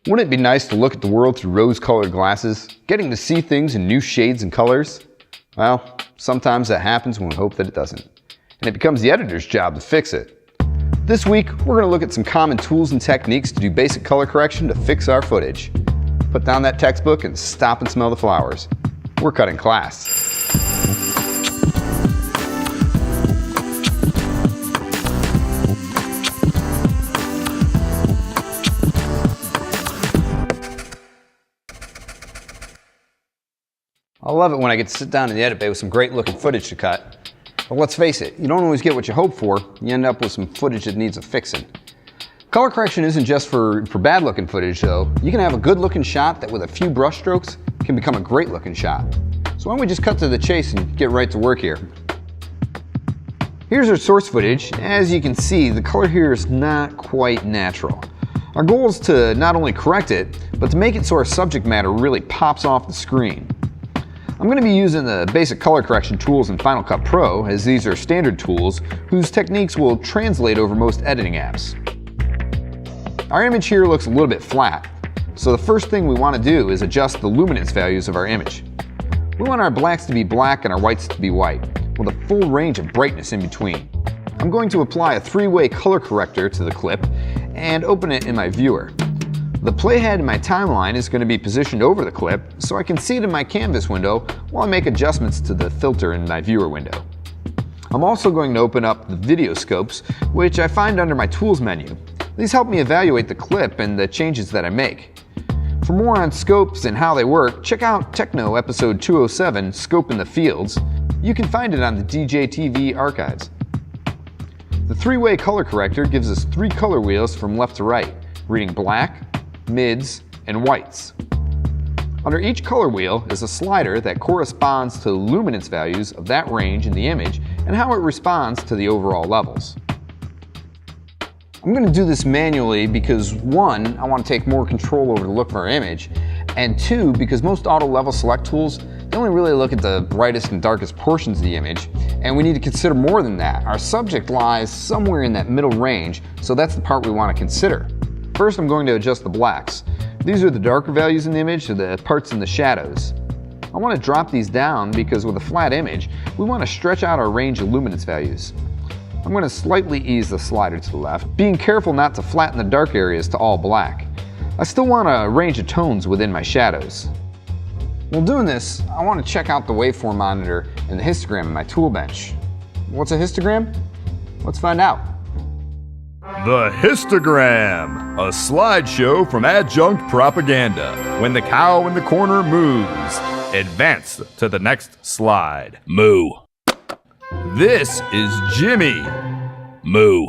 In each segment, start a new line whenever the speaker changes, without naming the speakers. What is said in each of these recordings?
Wouldn't it be nice to look at the world through rose-colored glasses, getting to see things in new shades and colors? Well, sometimes that happens when we hope that it doesn't. And it becomes the editor's job to fix it. This week, we're going to look at some common tools and techniques to do basic color correction to fix our footage. Put down that textbook and stop and smell the flowers. We're cutting class. I love it when I get to sit down in the edit bay with some great looking footage to cut. But let's face it, you don't always get what you hope for. You end up with some footage that needs a fixing. Color correction isn't just for bad looking footage though. You can have a good looking shot that with a few brush strokes can become a great looking shot. So why don't we just cut to the chase and get right to work here. Here's our source footage. As you can see, the color here is not quite natural. Our goal is to not only correct it, but to make it so our subject matter really pops off the screen. I'm going to be using the basic color correction tools in Final Cut Pro, as these are standard tools whose techniques will translate over most editing apps. Our image here looks a little bit flat, so the first thing we want to do is adjust the luminance values of our image. We want our blacks to be black and our whites to be white, with a full range of brightness in between. I'm going to apply a three-way color corrector to the clip and open it in my viewer. The playhead in my timeline is going to be positioned over the clip so I can see it in my canvas window while I make adjustments to the filter in my viewer window. I'm also going to open up the video scopes, which I find under my tools menu. These help me evaluate the clip and the changes that I make. For more on scopes and how they work, check out Techno episode 207, Scope in the Fields. You can find it on the DJTV archives. The three-way color corrector gives us three color wheels from left to right, reading black, mids, and whites. Under each color wheel is a slider that corresponds to the luminance values of that range in the image and how it responds to the overall levels. I'm going to do this manually because 1, I want to take more control over the look of our image, and 2, because most auto level select tools, they only really look at the brightest and darkest portions of the image, and we need to consider more than that. Our subject lies somewhere in that middle range, so that's the part we want to consider. First, I'm going to adjust the blacks. These are the darker values in the image, or the parts in the shadows. I want to drop these down because with a flat image, we want to stretch out our range of luminance values. I'm going to slightly ease the slider to the left, being careful not to flatten the dark areas to all black. I still want a range of tones within my shadows. While doing this, I want to check out the waveform monitor and the histogram in my tool bench. What's a histogram? Let's find out.
The histogram, a slideshow from adjunct propaganda. When the cow in the corner moves, advance to the next slide. Moo. This is Jimmy. Moo.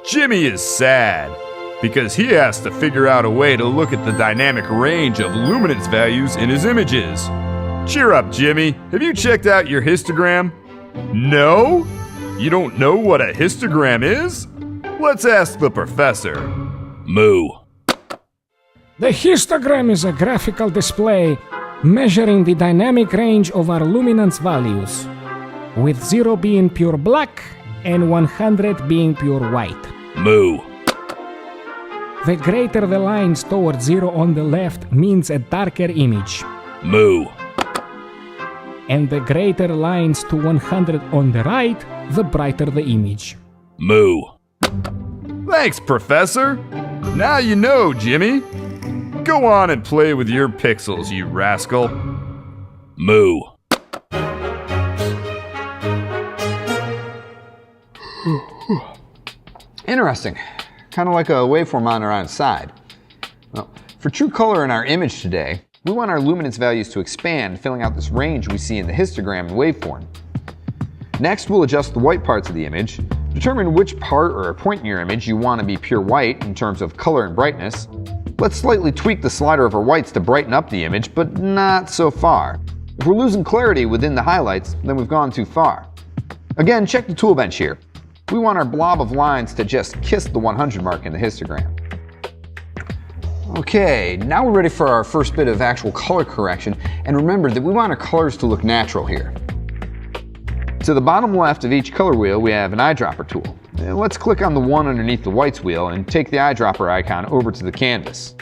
Jimmy is sad because he has to figure out a way to look at the dynamic range of luminance values in his images. Cheer up, Jimmy. Have you checked out your histogram? No? You don't know what a histogram is? Let's ask the professor. Moo.
The histogram is a graphical display measuring the dynamic range of our luminance values, with 0 being pure black and 100 being pure white.
Moo.
The greater the lines towards 0 on the left means a darker image.
Moo.
And the greater lines to 100 on the right, the brighter the image.
Moo. Thanks, Professor. Now you know, Jimmy. Go on and play with your pixels, you rascal. Moo.
Interesting. Kind of like a waveform monitor on its side. Well, for true color in our image today, we want our luminance values to expand, filling out this range we see in the histogram and waveform. Next, we'll adjust the white parts of the image, determine which part or point in your image you want to be pure white in terms of color and brightness. Let's slightly tweak the slider of our whites to brighten up the image, but not so far. If we're losing clarity within the highlights, then we've gone too far. Again, check the tool bench here. We want our blob of lines to just kiss the 100 mark in the histogram. Okay, now we're ready for our first bit of actual color correction, and remember that we want our colors to look natural here. To the bottom left of each color wheel, we have an eyedropper tool. Let's click on the one underneath the whites wheel and take the eyedropper icon over to the canvas.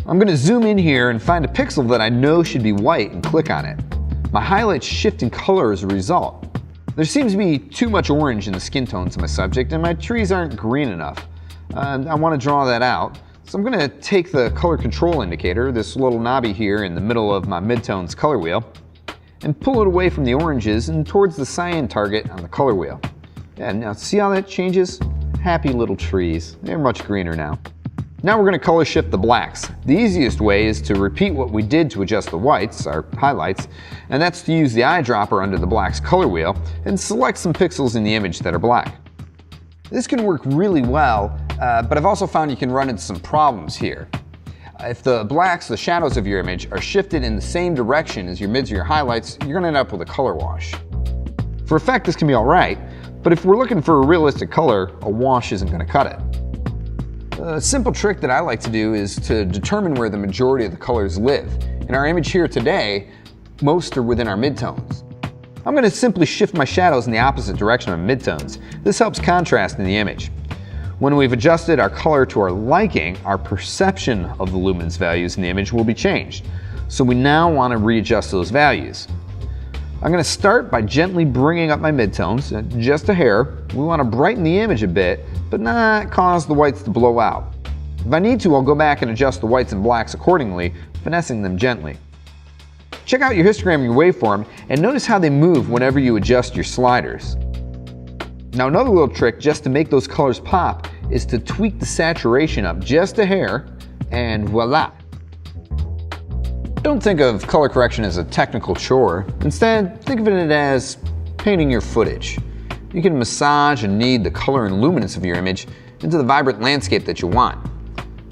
I'm going to zoom in here and find a pixel that I know should be white and click on it. My highlights shift in color as a result. There seems to be too much orange in the skin tones of my subject, and my trees aren't green enough. I want to draw that out. So I'm going to take the color control indicator, this little knobby here in the middle of my midtones color wheel, and pull it away from the oranges and towards the cyan target on the color wheel. Yeah, now see how that changes? Happy little trees. They're much greener now. Now we're going to color shift the blacks. The easiest way is to repeat what we did to adjust the whites, our highlights, and that's to use the eyedropper under the blacks color wheel and select some pixels in the image that are black. This can work really well, but I've also found you can run into some problems here. If the blacks, the shadows of your image, are shifted in the same direction as your mids or your highlights, you're going to end up with a color wash. For effect, this can be alright, but if we're looking for a realistic color, a wash isn't going to cut it. A simple trick that I like to do is to determine where the majority of the colors live. In our image here today, most are within our midtones. I'm going to simply shift my shadows in the opposite direction of midtones. This helps contrast in the image. When we've adjusted our color to our liking, our perception of the luminance values in the image will be changed. So we now want to readjust those values. I'm going to start by gently bringing up my midtones, just a hair. We want to brighten the image a bit, but not cause the whites to blow out. If I need to, I'll go back and adjust the whites and blacks accordingly, finessing them gently. Check out your histogram and your waveform, and notice how they move whenever you adjust your sliders. Now another little trick just to make those colors pop is to tweak the saturation up just a hair, and voila! Don't think of color correction as a technical chore. Instead, think of it as painting your footage. You can massage and knead the color and luminance of your image into the vibrant landscape that you want.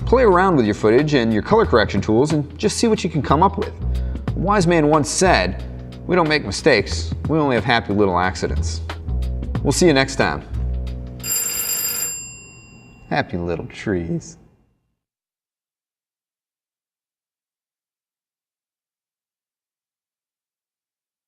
Play around with your footage and your color correction tools and just see what you can come up with. A wise man once said, "We don't make mistakes, we only have happy little accidents." We'll see you next time. Happy little trees.